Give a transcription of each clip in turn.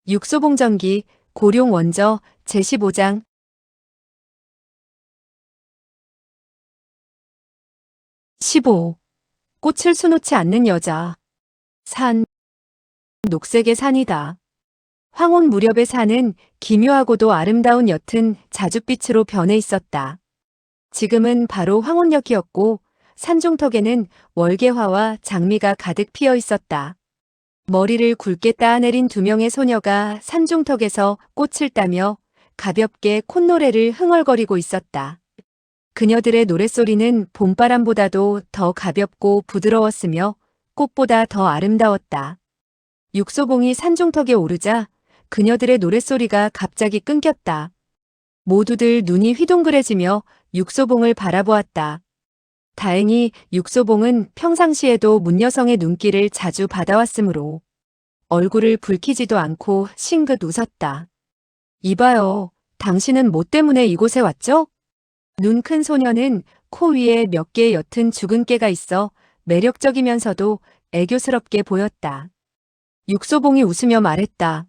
육소봉전기, 고룡 원저, 제15장. 15. 꽃을 수놓지 않는 여자. 산. 녹색의 산이다. 황혼 무렵의 산은 기묘하고도 아름다운 옅은 자줏빛으로 변해 있었다. 지금은 바로 황혼녘이었고 산중턱에는 월계화와 장미가 가득 피어 있었다. 머리를 굵게 따내린 두 명의 소녀가 산중턱에서 꽃을 따며 가볍게 콧노래를 흥얼거리고 있었다. 그녀들의 노랫소리는 봄바람보다도 더 가볍고 부드러웠으며 꽃보다 더 아름다웠다. 육소봉이 산중턱에 오르자 그녀들의 노랫소리가 갑자기 끊겼다. 모두들 눈이 휘둥그레지며 육소봉을 바라보았다. 다행히 육소봉은 평상시에도 문여성의 눈길을 자주 받아왔으므로 얼굴을 붉히지도 않고 싱긋 웃었다. 이봐요. 당신은 뭐 때문에 이곳에 왔죠? 눈 큰 소녀는 코 위에 몇 개의 옅은 죽은 깨가 있어 매력적이면서도 애교스럽게 보였다. 육소봉이 웃으며 말했다.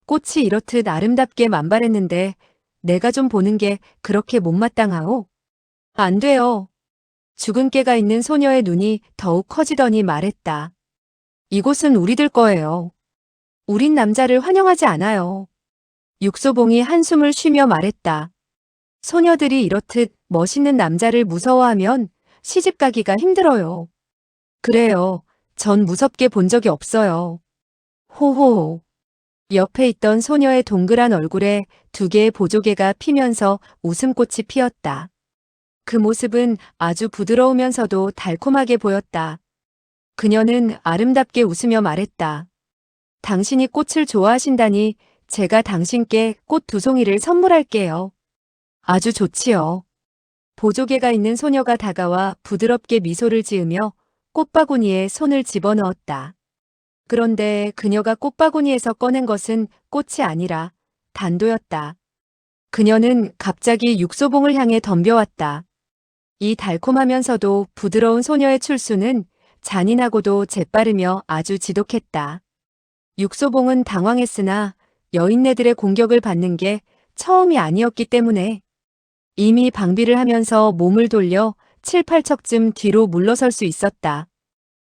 꽃이 이렇듯 아름답게 만발했는데 내가 좀 보는 게 그렇게 못마땅하오? 안 돼요. 죽은 깨가 있는 소녀의 눈이 더욱 커지더니 말했다. 이곳은 우리들 거예요. 우린 남자를 환영하지 않아요. 육소봉이 한숨을 쉬며 말했다. 소녀들이 이렇듯 멋있는 남자를 무서워하면 시집가기가 힘들어요. 그래요. 전 무섭게 본 적이 없어요. 호호호. 옆에 있던 소녀의 동그란 얼굴에 두 개의 보조개가 피면서 웃음꽃이 피었다. 그 모습은 아주 부드러우면서도 달콤하게 보였다. 그녀는 아름답게 웃으며 말했다. 당신이 꽃을 좋아하신다니 제가 당신께 꽃 2송이를 선물할게요. 아주 좋지요. 보조개가 있는 소녀가 다가와 부드럽게 미소를 지으며 꽃바구니에 손을 집어넣었다. 그런데 그녀가 꽃바구니에서 꺼낸 것은 꽃이 아니라 단도였다. 그녀는 갑자기 육소봉을 향해 덤벼왔다. 이 달콤하면서도 부드러운 소녀의 출수는 잔인하고도 재빠르며 아주 지독했다. 육소봉은 당황했으나 여인네들의 공격을 받는 게 처음이 아니었기 때문에 이미 방비를 하면서 몸을 돌려 7, 8척쯤 뒤로 물러설 수 있었다.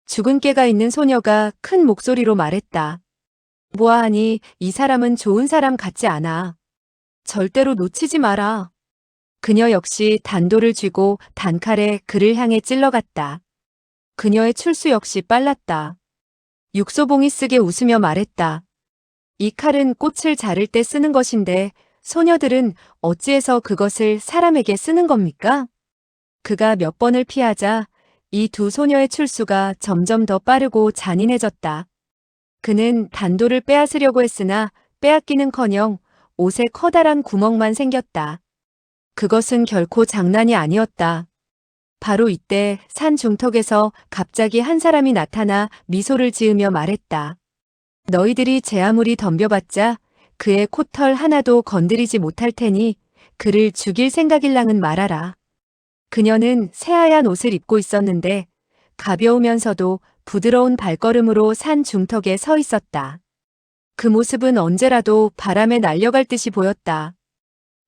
죽은 깨가 있는 소녀가 큰 목소리로 말했다. 보아하니 이 사람은 좋은 사람 같지 않아. 절대로 놓치지 마라. 그녀 역시 단도를 쥐고 단칼에 그를 향해 찔러갔다. 그녀의 출수 역시 빨랐다. 육소봉이 쓰게 웃으며 말했다. 이 칼은 꽃을 자를 때 쓰는 것인데 소녀들은 어찌해서 그것을 사람에게 쓰는 겁니까? 그가 몇 번을 피하자 이 두 소녀의 출수가 점점 더 빠르고 잔인해졌다. 그는 단도를 빼앗으려고 했으나 빼앗기는커녕 옷에 커다란 구멍만 생겼다. 그것은 결코 장난이 아니었다. 바로 이때 산 중턱에서 갑자기 한 사람이 나타나 미소를 지으며 말했다. 너희들이 제 아무리 덤벼봤자 그의 콧털 하나도 건드리지 못할 테니 그를 죽일 생각일랑은 말아라. 그녀는 새하얀 옷을 입고 있었는데 가벼우면서도 부드러운 발걸음으로 산 중턱에 서 있었다. 그 모습은 언제라도 바람에 날려갈 듯이 보였다.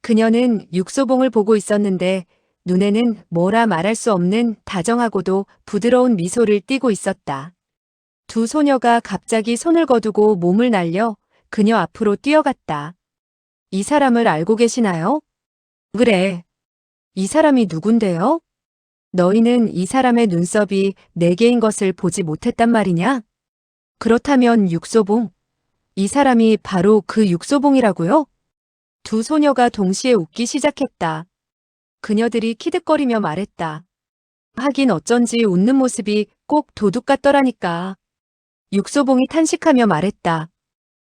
그녀는 육소봉을 보고 있었는데 눈에는 뭐라 말할 수 없는 다정하고도 부드러운 미소를 띠고 있었다. 두 소녀가 갑자기 손을 거두고 몸을 날려 그녀 앞으로 뛰어갔다. 이 사람을 알고 계시나요? 그래. 이 사람이 누군데요? 너희는 이 사람의 눈썹이 4개인 것을 보지 못했단 말이냐? 그렇다면 육소봉. 이 사람이 바로 그 육소봉이라고요? 두 소녀가 동시에 웃기 시작했다. 그녀들이 키득거리며 말했다. 하긴 어쩐지 웃는 모습이 꼭 도둑 같더라니까. 육소봉이 탄식하며 말했다.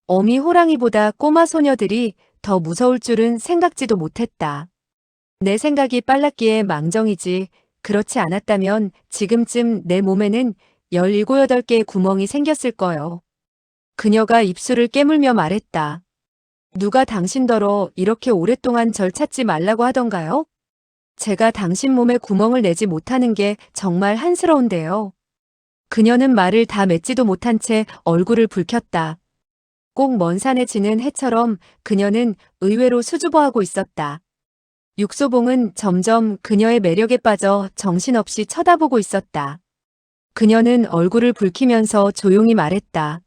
어미 호랑이보다 꼬마 소녀들이 더 무서울 줄은 생각지도 못했다. 내 생각이 빨랐기에 망정이지 그렇지 않았다면 지금쯤 내 몸에는 17, 8개의 구멍이 생겼을 거요. 그녀가 입술을 깨물며 말했다. 누가 당신더러 이렇게 오랫동안 절 찾지 말라고 하던가요? 제가 당신 몸에 구멍을 내지 못하는 게 정말 한스러운데요. 그녀는 말을 다 맺지도 못한 채 얼굴을 붉혔다. 꼭 먼 산에 지는 해처럼 그녀는 의외로 수줍어하고 있었다. 육소봉은 점점 그녀의 매력에 빠져 정신없이 쳐다보고 있었다. 그녀는 얼굴을 붉히면서 조용히 말했다.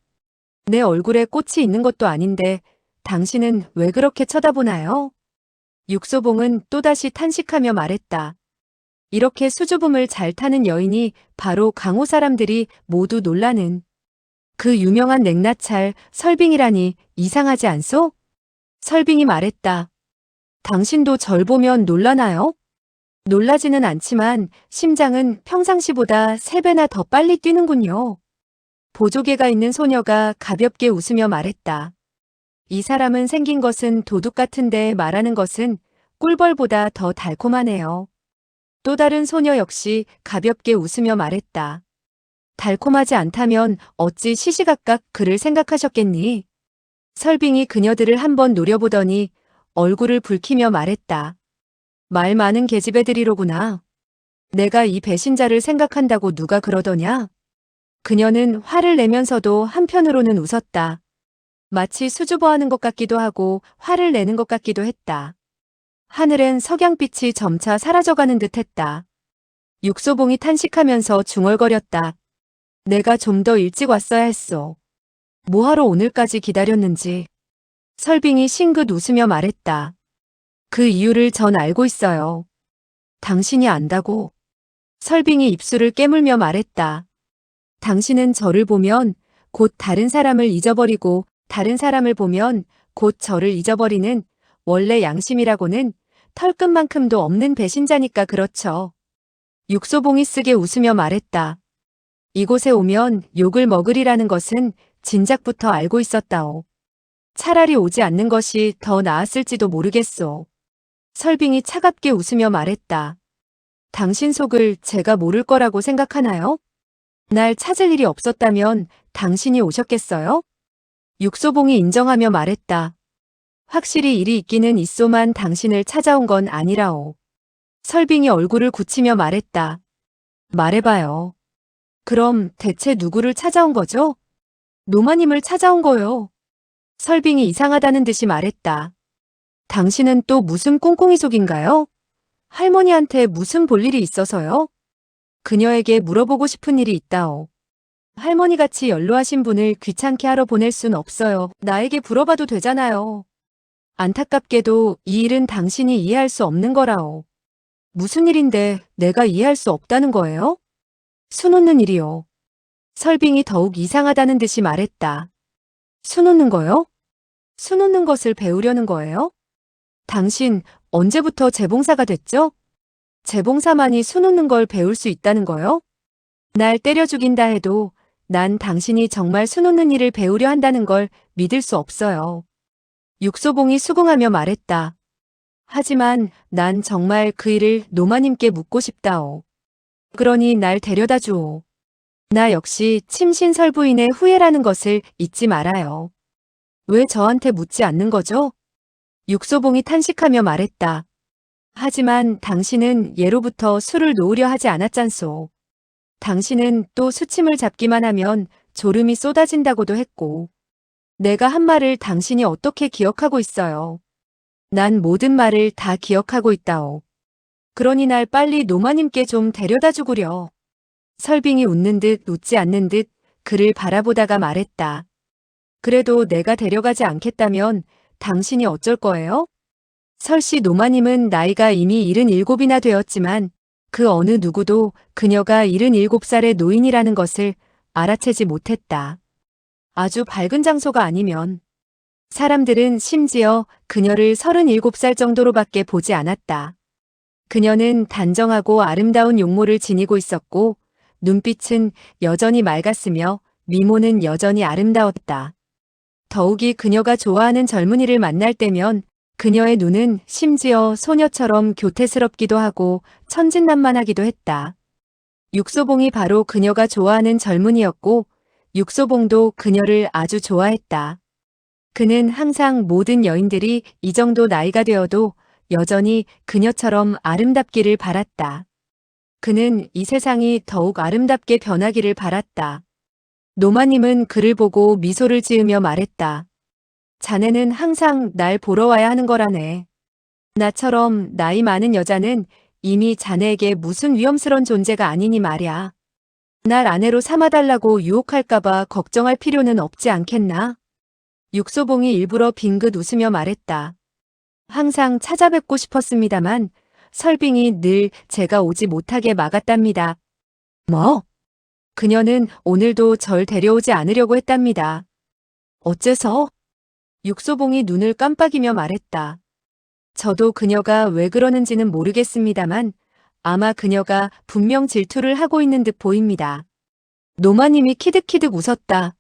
내 얼굴에 꽃이 있는 것도 아닌데 당신은 왜 그렇게 쳐다보나요? 육소봉은 또다시 탄식하며 말했다. 이렇게 수줍음을 잘 타는 여인이 바로 강호 사람들이 모두 놀라는 그 유명한 냉나찰 설빙이라니 이상하지 않소? 설빙이 말했다. 당신도 절 보면 놀라나요? 놀라지는 않지만 심장은 평상시보다 3배나 더 빨리 뛰는군요. 보조개가 있는 소녀가 가볍게 웃으며 말했다. 이 사람은 생긴 것은 도둑 같은데 말하는 것은 꿀벌보다 더 달콤하네요. 또 다른 소녀 역시 가볍게 웃으며 말했다. 달콤하지 않다면 어찌 시시각각 그를 생각하셨겠니? 설빙이 그녀들을 한번 노려보더니 얼굴을 붉히며 말했다. 말 많은 계집애들이로구나. 내가 이 배신자를 생각한다고 누가 그러더냐? 그녀는 화를 내면서도 한편으로는 웃었다. 마치 수줍어하는 것 같기도 하고 화를 내는 것 같기도 했다. 하늘엔 석양빛이 점차 사라져가는 듯했다. 육소봉이 탄식하면서 중얼거렸다. 내가 좀 더 일찍 왔어야 했어. 뭐하러 오늘까지 기다렸는지. 설빙이 싱긋 웃으며 말했다. 그 이유를 전 알고 있어요. 당신이 안다고. 설빙이 입술을 깨물며 말했다. 당신은 저를 보면 곧 다른 사람을 잊어버리고 다른 사람을 보면 곧 저를 잊어버리는 원래 양심이라고는 털끝만큼도 없는 배신자니까 그렇죠. 육소봉이 쓰게 웃으며 말했다. 이곳에 오면 욕을 먹으리라는 것은 진작부터 알고 있었다오. 차라리 오지 않는 것이 더 나았을지도 모르겠소. 설빙이 차갑게 웃으며 말했다. 당신 속을 제가 모를 거라고 생각하나요? 날 찾을 일이 없었다면 당신이 오셨겠어요? 육소봉이 인정하며 말했다. 확실히 일이 있기는 있소만 당신을 찾아온 건 아니라오. 설빙이 얼굴을 굳히며 말했다. 말해봐요. 그럼 대체 누구를 찾아온 거죠? 노마님을 찾아온 거요. 설빙이 이상하다는 듯이 말했다. 당신은 또 무슨 꽁꽁이 속인가요? 할머니한테 무슨 볼 일이 있어서요? 그녀에게 물어보고 싶은 일이 있다오. 할머니같이 연로하신 분을 귀찮게 하러 보낼 순 없어요. 나에게 물어봐도 되잖아요. 안타깝게도 이 일은 당신이 이해할 수 없는 거라오. 무슨 일인데 내가 이해할 수 없다는 거예요? 수놓는 일이요. 설빙이 더욱 이상하다는 듯이 말했다. 수놓는 거요? 수놓는 것을 배우려는 거예요? 당신 언제부터 재봉사가 됐죠? 재봉사만이 수놓는 걸 배울 수 있다는 거요? 날 때려 죽인다 해도 난 당신이 정말 수놓는 일을 배우려 한다는 걸 믿을 수 없어요. 육소봉이 수긍하며 말했다. 하지만 난 정말 그 일을 노마님께 묻고 싶다오. 그러니 날 데려다 주오. 나 역시 침신설부인의 후예라는 것을 잊지 말아요. 왜 저한테 묻지 않는 거죠? 육소봉이 탄식하며 말했다. 하지만 당신은 예로부터 술을 놓으려 하지 않았잖소. 당신은 또 수침을 잡기만 하면 졸음이 쏟아진다고도 했고. 내가 한 말을 당신이 어떻게 기억하고 있어요. 난 모든 말을 다 기억하고 있다오. 그러니 날 빨리 노마님께 좀 데려다 주구려. 설빙이 웃는 듯 웃지 않는 듯 그를 바라보다가 말했다. 그래도 내가 데려가지 않겠다면 당신이 어쩔 거예요? 설씨 노마님은 나이가 이미 77이나 되었지만 그 어느 누구도 그녀가 77살의 노인이라는 것을 알아채지 못했다. 아주 밝은 장소가 아니면 사람들은 심지어 그녀를 37살 정도로밖에 보지 않았다. 그녀는 단정하고 아름다운 용모를 지니고 있었고 눈빛은 여전히 맑았으며 미모는 여전히 아름다웠다. 더욱이 그녀가 좋아하는 젊은이를 만날 때면 그녀의 눈은 심지어 소녀처럼 교태스럽기도 하고 천진난만하기도 했다. 육소봉이 바로 그녀가 좋아하는 젊은이였고 육소봉도 그녀를 아주 좋아했다. 그는 항상 모든 여인들이 이 정도 나이가 되어도 여전히 그녀처럼 아름답기를 바랐다. 그는 이 세상이 더욱 아름답게 변하기를 바랐다. 노마님은 그를 보고 미소를 지으며 말했다. 자네는 항상 날 보러 와야 하는 거라네. 나처럼 나이 많은 여자는 이미 자네에게 무슨 위험스런 존재가 아니니 말야. 날 아내로 삼아달라고 유혹할까봐 걱정할 필요는 없지 않겠나? 육소봉이 일부러 빙긋 웃으며 말했다. 항상 찾아뵙고 싶었습니다만 설빙이 늘 제가 오지 못하게 막았답니다. 뭐? 그녀는 오늘도 절 데려오지 않으려고 했답니다. 어째서? 육소봉이 눈을 깜빡이며 말했다. 저도 그녀가 왜 그러는지는 모르겠습니다만 아마 그녀가 분명 질투를 하고 있는 듯 보입니다. 노마님이 키득키득 웃었다.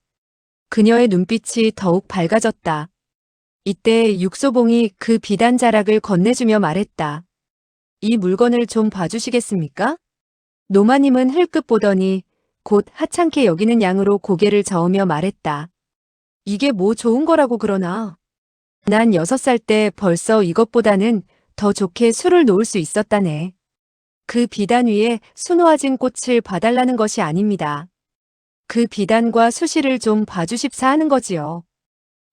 그녀의 눈빛이 더욱 밝아졌다. 이때 육소봉이 그 비단 자락을 건네주며 말했다. 이 물건을 좀 봐주시겠습니까? 노마님은 흘끗 보더니 곧 하찮게 여기는 양으로 고개를 저으며 말했다. 이게 뭐 좋은 거라고 그러나. 난 6살 때 벌써 이것보다는 더 좋게 술을 놓을 수 있었다네. 그 비단 위에 수놓아진 꽃을 봐달라는 것이 아닙니다. 그 비단과 수시를 좀 봐주십사 하는 거지요.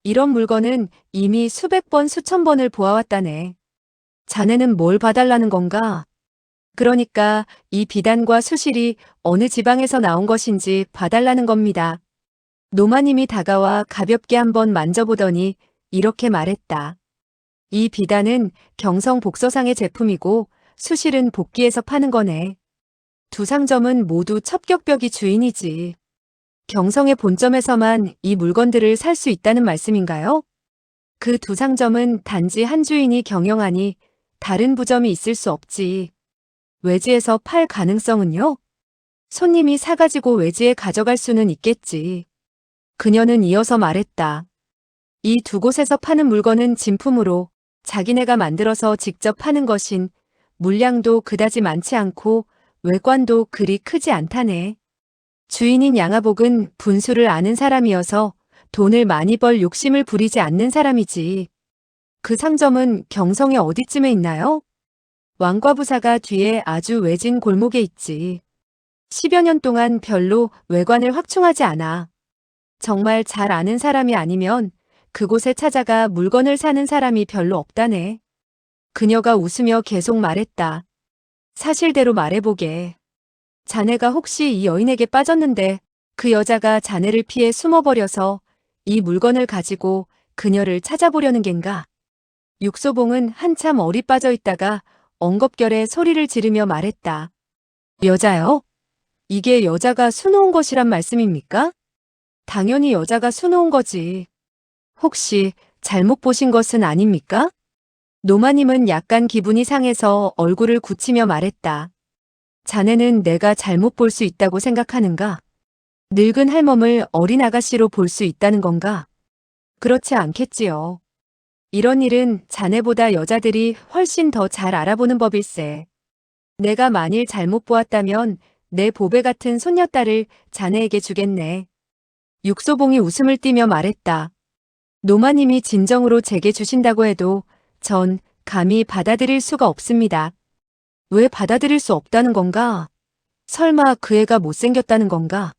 이런 물건은 이미 수백 번 수천 번을 보아왔다네. 자네는 뭘 봐달라는 건가? 그러니까 이 비단과 수실이 어느 지방에서 나온 것인지 봐달라는 겁니다. 노마님이 다가와 가볍게 한번 만져보더니 이렇게 말했다. 이 비단은 경성 복서상의 제품이고 수실은 복기에서 파는 거네. 두 상점은 모두 첩격벽이 주인이지. 경성의 본점에서만 이 물건들을 살 수 있다는 말씀인가요? 그 두 상점은 단지 한 주인이 경영하니 다른 부점이 있을 수 없지. 외지에서 팔 가능성은요? 손님이 사가지고 외지에 가져갈 수는 있겠지. 그녀는 이어서 말했다. 이 두 곳에서 파는 물건은 진품으로 자기네가 만들어서 직접 파는 것인 물량도 그다지 많지 않고 외관도 그리 크지 않다네. 주인인 양아복은 분수를 아는 사람이어서 돈을 많이 벌 욕심을 부리지 않는 사람이지. 그 상점은 경성의 어디쯤에 있나요? 왕과부사가 뒤에 아주 외진 골목에 있지. 10여 년 동안 별로 외관을 확충하지 않아. 정말 잘 아는 사람이 아니면 그곳에 찾아가 물건을 사는 사람이 별로 없다네. 그녀가 웃으며 계속 말했다. 사실대로 말해보게. 자네가 혹시 이 여인에게 빠졌는데 그 여자가 자네를 피해 숨어버려서 이 물건을 가지고 그녀를 찾아보려는 겐가? 육소봉은 한참 어리 빠져 있다가 엉겁결에 소리를 지르며 말했다. 여자요? 이게 여자가 수놓은 것이란 말씀입니까? 당연히 여자가 수놓은 거지. 혹시 잘못 보신 것은 아닙니까? 노마님은 약간 기분이 상해서 얼굴을 굳히며 말했다. 자네는 내가 잘못 볼 수 있다고 생각하는가? 늙은 할멈을 어린 아가씨로 볼 수 있다는 건가? 그렇지 않겠지요. 이런 일은 자네보다 여자들이 훨씬 더 잘 알아보는 법일세. 내가 만일 잘못 보았다면 내 보배 같은 손녀딸을 자네에게 주겠네. 육소봉이 웃음을 띠며 말했다. 노마님이 진정으로 제게 주신다고 해도 전 감히 받아들일 수가 없습니다. 왜 받아들일 수 없다는 건가? 설마 그 애가 못생겼다는 건가?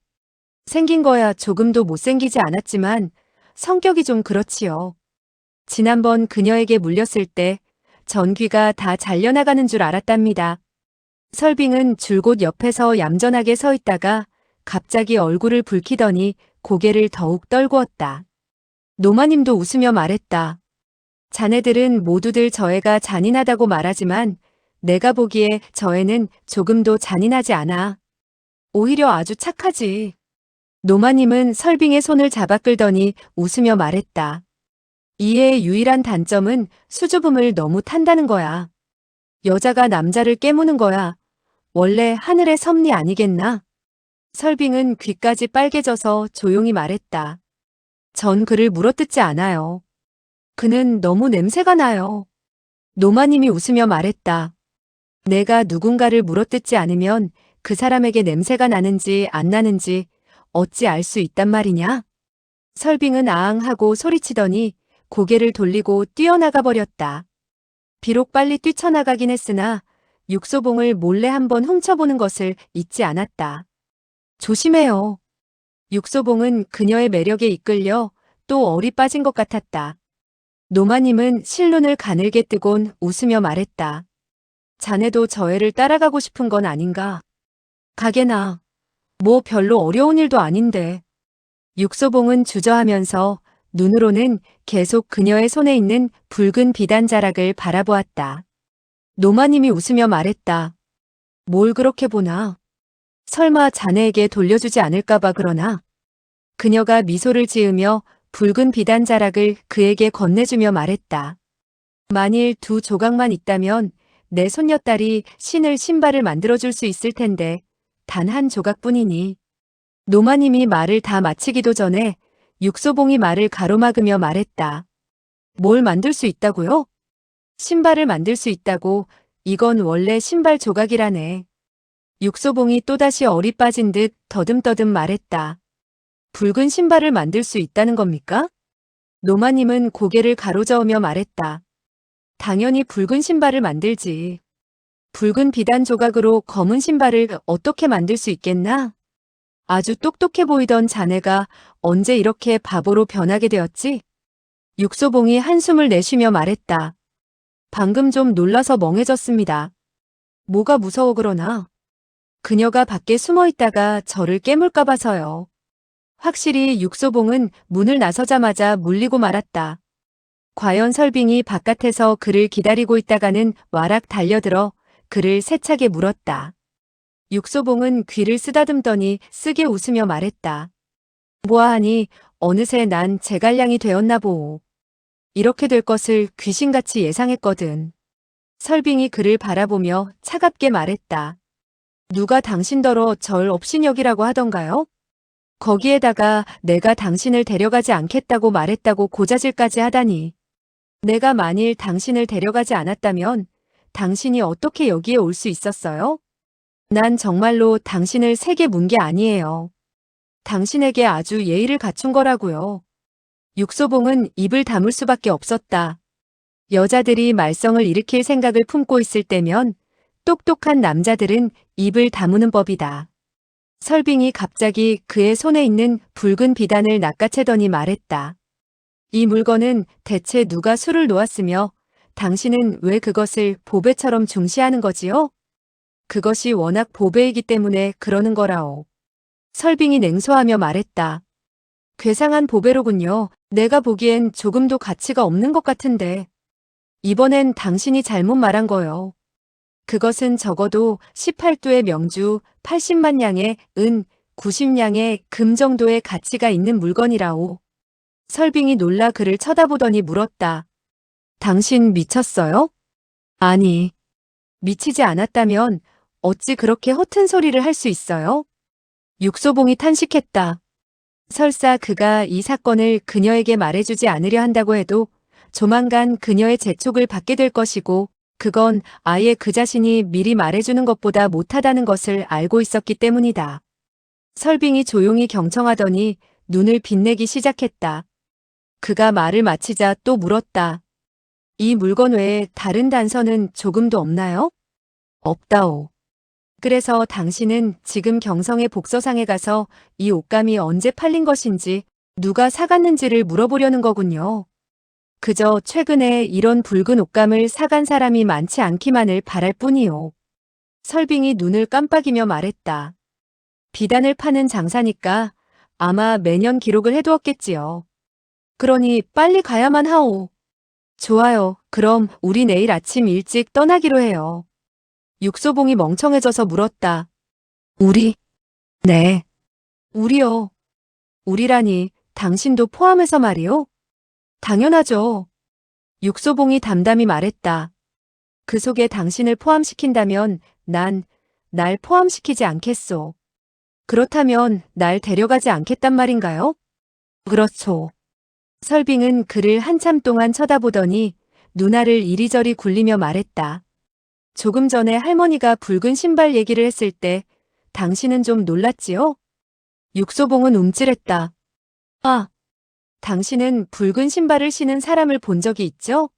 생긴 거야 조금도 못생기지 않았지만 성격이 좀 그렇지요. 지난번 그녀에게 물렸을 때 전귀가 다 잘려나가는 줄 알았답니다. 설빙은 줄곧 옆에서 얌전하게 서 있다가 갑자기 얼굴을 붉히더니 고개를 더욱 떨구었다. 노마님도 웃으며 말했다. 자네들은 모두들 저 애가 잔인하다고 말하지만 내가 보기에 저 애는 조금도 잔인하지 않아. 오히려 아주 착하지. 노마님은 설빙의 손을 잡아 끌더니 웃으며 말했다. 이 애의 유일한 단점은 수줍음을 너무 탄다는 거야. 여자가 남자를 깨무는 거야. 원래 하늘의 섭리 아니겠나? 설빙은 귀까지 빨개져서 조용히 말했다. 전 그를 물어뜯지 않아요. 그는 너무 냄새가 나요. 노마님이 웃으며 말했다. 내가 누군가를 물어뜯지 않으면 그 사람에게 냄새가 나는지 안 나는지 어찌 알 수 있단 말이냐? 설빙은 아앙 하고 소리치더니 고개를 돌리고 뛰어나가 버렸다. 비록 빨리 뛰쳐나가긴 했으나 육소봉을 몰래 한번 훔쳐보는 것을 잊지 않았다. 조심해요. 육소봉은 그녀의 매력에 이끌려 또 얼이 빠진 것 같았다. 노마님은 실눈을 가늘게 뜨곤 웃으며 말했다. 자네도 저 애를 따라가고 싶은 건 아닌가? 가게나. 뭐 별로 어려운 일도 아닌데. 육소봉은 주저하면서 눈으로는 계속 그녀의 손에 있는 붉은 비단 자락을 바라보았다. 노마님이 웃으며 말했다. 뭘 그렇게 보나? 설마 자네에게 돌려주지 않을까봐 그러나? 그녀가 미소를 지으며 붉은 비단 자락을 그에게 건네주며 말했다. 만일 두 조각만 있다면 내 손녀딸이 신을 신발을 만들어줄 수 있을 텐데 단 한 조각뿐이니. 노마님이 말을 다 마치기도 전에 육소봉이 말을 가로막으며 말했다. 뭘 만들 수 있다고요? 신발을 만들 수 있다고. 이건 원래 신발 조각이라네. 육소봉이 또다시 얼이 빠진 듯 더듬더듬 말했다. 붉은 신발을 만들 수 있다는 겁니까? 노마님은 고개를 가로저으며 말했다. 당연히 붉은 신발을 만들지. 붉은 비단 조각으로 검은 신발을 어떻게 만들 수 있겠나? 아주 똑똑해 보이던 자네가 언제 이렇게 바보로 변하게 되었지? 육소봉이 한숨을 내쉬며 말했다. 방금 좀 놀라서 멍해졌습니다. 뭐가 무서워 그러나? 그녀가 밖에 숨어 있다가 저를 깨물까 봐서요. 확실히 육소봉은 문을 나서자마자 물리고 말았다. 과연 설빙이 바깥에서 그를 기다리고 있다가는 와락 달려들어 그를 세차게 물었다. 육소봉은 귀를 쓰다듬더니 쓰게 웃으며 말했다. 보아하니 어느새 난 제갈량이 되었나 보오. 이렇게 될 것을 귀신같이 예상했거든. 설빙이 그를 바라보며 차갑게 말했다. 누가 당신더러 절 업신여기라고 하던가요? 거기에다가 내가 당신을 데려가지 않겠다고 말했다고 고자질까지 하다니. 내가 만일 당신을 데려가지 않았다면 당신이 어떻게 여기에 올 수 있었어요? 난 정말로 당신을 세게 문 게 아니에요. 당신에게 아주 예의를 갖춘 거라고요. 육소봉은 입을 다물 수밖에 없었다. 여자들이 말썽을 일으킬 생각을 품고 있을 때면 똑똑한 남자들은 입을 다무는 법이다. 설빙이 갑자기 그의 손에 있는 붉은 비단을 낚아채더니 말했다. 이 물건은 대체 누가 수를 놓았으며 당신은 왜 그것을 보배처럼 중시하는 거지요? 그것이 워낙 보배이기 때문에 그러는 거라오. 설빙이 냉소하며 말했다. 괴상한 보배로군요. 내가 보기엔 조금도 가치가 없는 것 같은데. 이번엔 당신이 잘못 말한 거요. 그것은 적어도 18도의 명주, 80만 양의 은, 90냥의 금 정도의 가치가 있는 물건이라오. 설빙이 놀라 그를 쳐다보더니 물었다. 당신 미쳤어요? 아니, 미치지 않았다면 어찌 그렇게 허튼 소리를 할 수 있어요? 육소봉이 탄식했다. 설사 그가 이 사건을 그녀에게 말해주지 않으려 한다고 해도 조만간 그녀의 재촉을 받게 될 것이고 그건 아예 그 자신이 미리 말해주는 것보다 못하다는 것을 알고 있었기 때문이다. 설빙이 조용히 경청하더니 눈을 빛내기 시작했다. 그가 말을 마치자 또 물었다. 이 물건 외에 다른 단서는 조금도 없나요? 없다오. 그래서 당신은 지금 경성의 복서상에 가서 이 옷감이 언제 팔린 것인지 누가 사갔는지를 물어보려는 거군요. 그저 최근에 이런 붉은 옷감을 사간 사람이 많지 않기만을 바랄 뿐이요. 설빙이 눈을 깜빡이며 말했다. 비단을 파는 장사니까 아마 매년 기록을 해두었겠지요. 그러니 빨리 가야만 하오. 좋아요. 그럼 우리 내일 아침 일찍 떠나기로 해요. 육소봉이 멍청해져서 물었다. 우리? 네. 우리요. 우리라니 당신도 포함해서 말이요? 당연하죠. 육소봉이 담담히 말했다. 그 속에 당신을 포함시킨다면 날 포함시키지 않겠소. 그렇다면 날 데려가지 않겠단 말인가요? 그렇소. 설빙은 그를 한참 동안 쳐다보더니 눈알을 이리저리 굴리며 말했다. 조금 전에 할머니가 붉은 신발 얘기를 했을 때 당신은 좀 놀랐지요? 육소봉은 움찔했다. 아, 당신은 붉은 신발을 신은 사람을 본 적이 있죠?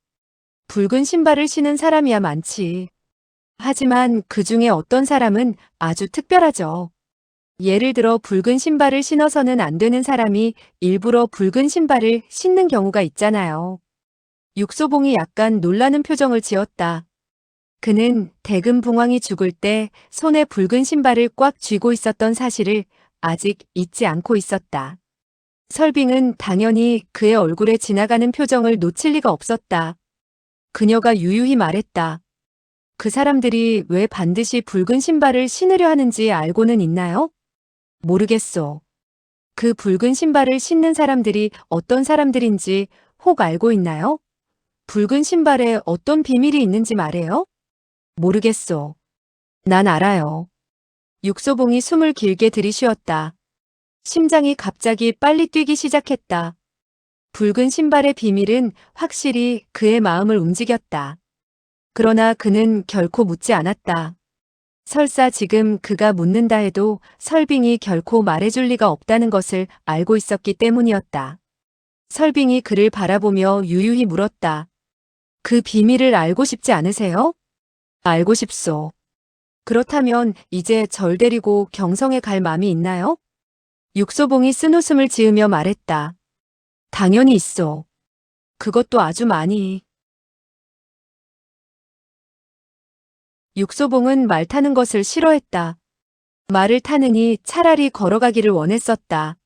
붉은 신발을 신은 사람이야 많지. 하지만 그 중에 어떤 사람은 아주 특별하죠. 예를 들어 붉은 신발을 신어서는 안 되는 사람이 일부러 붉은 신발을 신는 경우가 있잖아요. 육소봉이 약간 놀라는 표정을 지었다. 그는 대금붕황이 죽을 때 손에 붉은 신발을 꽉 쥐고 있었던 사실을 아직 잊지 않고 있었다. 설빙은 당연히 그의 얼굴에 지나가는 표정을 놓칠 리가 없었다. 그녀가 유유히 말했다. 그 사람들이 왜 반드시 붉은 신발을 신으려 하는지 알고는 있나요? 모르겠소. 그 붉은 신발을 신는 사람들이 어떤 사람들인지 혹 알고 있나요? 붉은 신발에 어떤 비밀이 있는지 말해요? 모르겠소. 난 알아요. 육소봉이 숨을 길게 들이쉬었다. 심장이 갑자기 빨리 뛰기 시작했다. 붉은 신발의 비밀은 확실히 그의 마음을 움직였다. 그러나 그는 결코 묻지 않았다. 설사 지금 그가 묻는다 해도 설빙이 결코 말해줄 리가 없다는 것을 알고 있었기 때문이었다. 설빙이 그를 바라보며 유유히 물었다. 그 비밀을 알고 싶지 않으세요? 알고 싶소. 그렇다면 이제 절 데리고 경성에 갈 마음이 있나요? 육소봉이 쓴웃음을 지으며 말했다. 당연히 있소. 그것도 아주 많이. 육소봉은 말 타는 것을 싫어했다. 말을 타느니 차라리 걸어가기를 원했었다.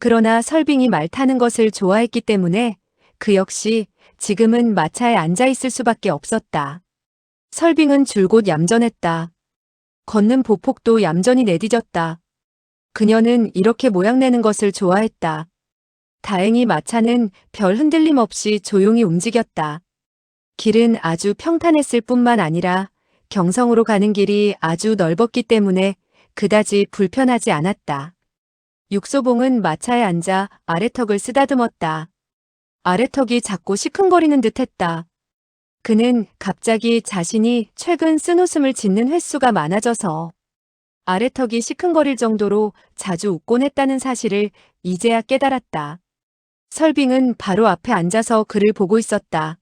그러나 설빙이 말 타는 것을 좋아했기 때문에 그 역시 지금은 마차에 앉아 있을 수밖에 없었다. 설빙은 줄곧 얌전했다. 걷는 보폭도 얌전히 내디뎠다. 그녀는 이렇게 모양내는 것을 좋아했다. 다행히 마차는 별 흔들림 없이 조용히 움직였다. 길은 아주 평탄했을 뿐만 아니라 경성으로 가는 길이 아주 넓었기 때문에 그다지 불편하지 않았다. 육소봉은 마차에 앉아 아래턱을 쓰다듬었다. 아래턱이 자꾸 시큰거리는 듯했다. 그는 갑자기 자신이 최근 쓴웃음을 짓는 횟수가 많아져서 아래턱이 시큰거릴 정도로 자주 웃곤 했다는 사실을 이제야 깨달았다. 설빙은 바로 앞에 앉아서 그를 보고 있었다.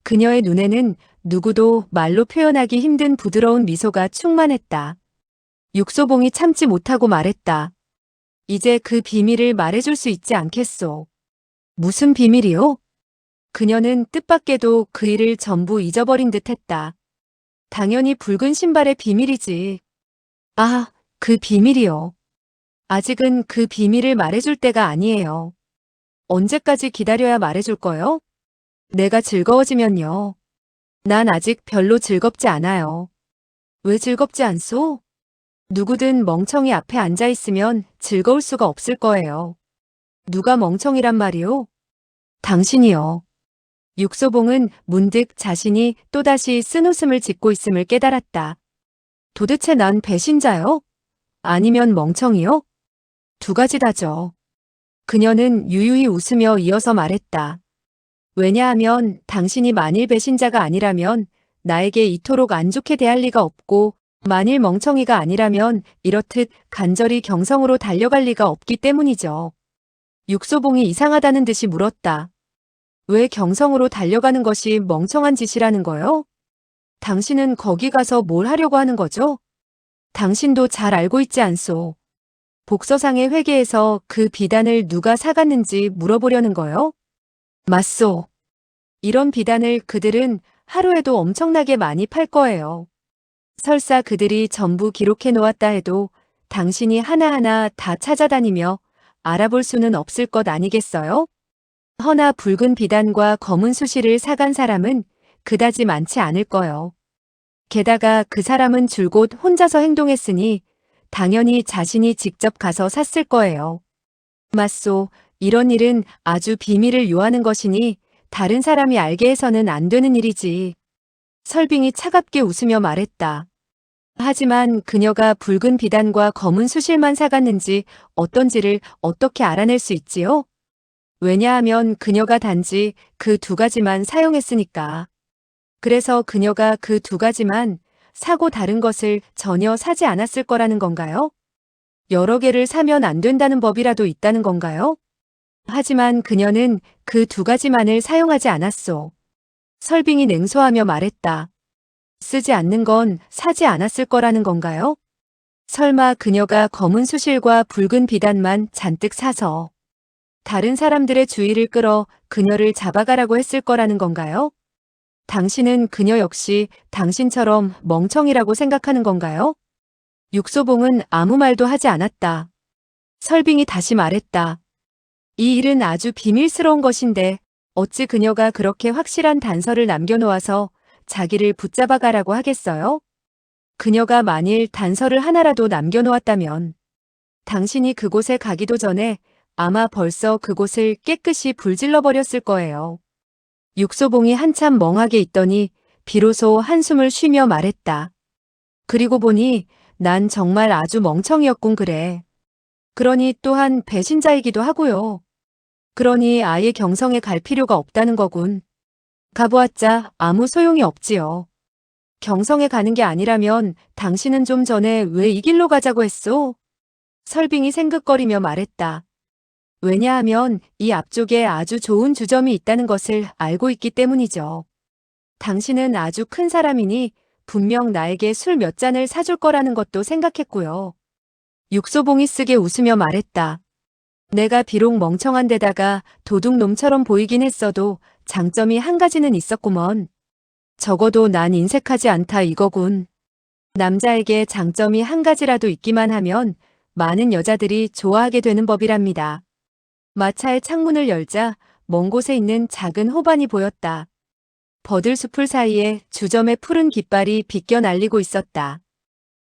그녀의 눈에는 누구도 말로 표현하기 힘든 부드러운 미소가 충만했다. 육소봉이 참지 못하고 말했다. 이제 그 비밀을 말해줄 수 있지 않겠소. 무슨 비밀이요? 그녀는 뜻밖에도 그 일을 전부 잊어버린 듯했다. 당연히 붉은 신발의 비밀이지. 아, 그 비밀이요. 아직은 그 비밀을 말해줄 때가 아니에요. 언제까지 기다려야 말해줄 거요? 내가 즐거워지면요. 난 아직 별로 즐겁지 않아요. 왜 즐겁지 않소? 누구든 멍청이 앞에 앉아 있으면 즐거울 수가 없을 거예요. 누가 멍청이란 말이오? 당신이요. 육소봉은 문득 자신이 또다시 쓴웃음을 짓고 있음을 깨달았다. 도대체 난 배신자요? 아니면 멍청이요? 두 가지 다죠. 그녀는 유유히 웃으며 이어서 말했다. 왜냐하면 당신이 만일 배신자가 아니라면 나에게 이토록 안 좋게 대할 리가 없고 만일 멍청이가 아니라면 이렇듯 간절히 경성으로 달려갈 리가 없기 때문이죠. 육소봉이 이상하다는 듯이 물었다. 왜 경성으로 달려가는 것이 멍청한 짓이라는 거요? 당신은 거기 가서 뭘 하려고 하는 거죠? 당신도 잘 알고 있지 않소. 복서상의 회계에서 그 비단을 누가 사갔는지 물어보려는 거요? 맞소. 이런 비단을 그들은 하루에도 엄청나게 많이 팔 거예요. 설사 그들이 전부 기록해 놓았다 해도 당신이 하나하나 다 찾아다니며 알아볼 수는 없을 것 아니겠어요? 허나 붉은 비단과 검은 수시를 사간 사람은 그다지 많지 않을 거요. 게다가 그 사람은 줄곧 혼자서 행동했으니 당연히 자신이 직접 가서 샀을 거예요. 맞소, 이런 일은 아주 비밀을 요하는 것이니 다른 사람이 알게 해서는 안 되는 일이지. 설빙이 차갑게 웃으며 말했다. 하지만 그녀가 붉은 비단과 검은 수실만 사갔는지 어떤지를 어떻게 알아낼 수 있지요? 왜냐하면 그녀가 단지 그 두 가지만 사용했으니까. 그래서 그녀가 그 두 가지만 사고 다른 것을 전혀 사지 않았을 거라는 건가요? 여러 개를 사면 안 된다는 법이라도 있다는 건가요? 하지만 그녀는 그 두 가지만을 사용하지 않았소. 설빙이 냉소하며 말했다. 쓰지 않는 건 사지 않았을 거라는 건가요? 설마 그녀가 검은 수실과 붉은 비단만 잔뜩 사서 다른 사람들의 주의를 끌어 그녀를 잡아가라고 했을 거라는 건가요? 당신은 그녀 역시 당신처럼 멍청이라고 생각하는 건가요? 육소봉은 아무 말도 하지 않았다. 설빙이 다시 말했다. 이 일은 아주 비밀스러운 것인데 어찌 그녀가 그렇게 확실한 단서를 남겨놓아서 자기를 붙잡아 가라고 하겠어요? 그녀가 만일 단서를 하나라도 남겨놓았다면 당신이 그곳에 가기도 전에 아마 벌써 그곳을 깨끗이 불질러 버렸을 거예요. 육소봉이 한참 멍하게 있더니 비로소 한숨을 쉬며 말했다. 그리고 보니 난 정말 아주 멍청이었군 그래. 그러니 또한 배신자이기도 하고요. 그러니 아예 경성에 갈 필요가 없다는 거군. 가보았자 아무 소용이 없지요. 경성에 가는 게 아니라면 당신은 좀 전에 왜 이 길로 가자고 했소? 설빙이 생긋거리며 말했다. 왜냐하면 이 앞쪽에 아주 좋은 주점이 있다는 것을 알고 있기 때문이죠. 당신은 아주 큰 사람이니 분명 나에게 술 몇 잔을 사줄 거라는 것도 생각했고요. 육소봉이 쓰게 웃으며 말했다. 내가 비록 멍청한 데다가 도둑놈처럼 보이긴 했어도 장점이 한 가지는 있었구먼. 적어도 난 인색하지 않다 이거군. 남자에게 장점이 한 가지라도 있기만 하면 많은 여자들이 좋아하게 되는 법이랍니다. 마차의 창문을 열자 먼 곳에 있는 작은 호반이 보였다. 버들숲을 사이에 주점의 푸른 깃발이 비껴 날리고 있었다.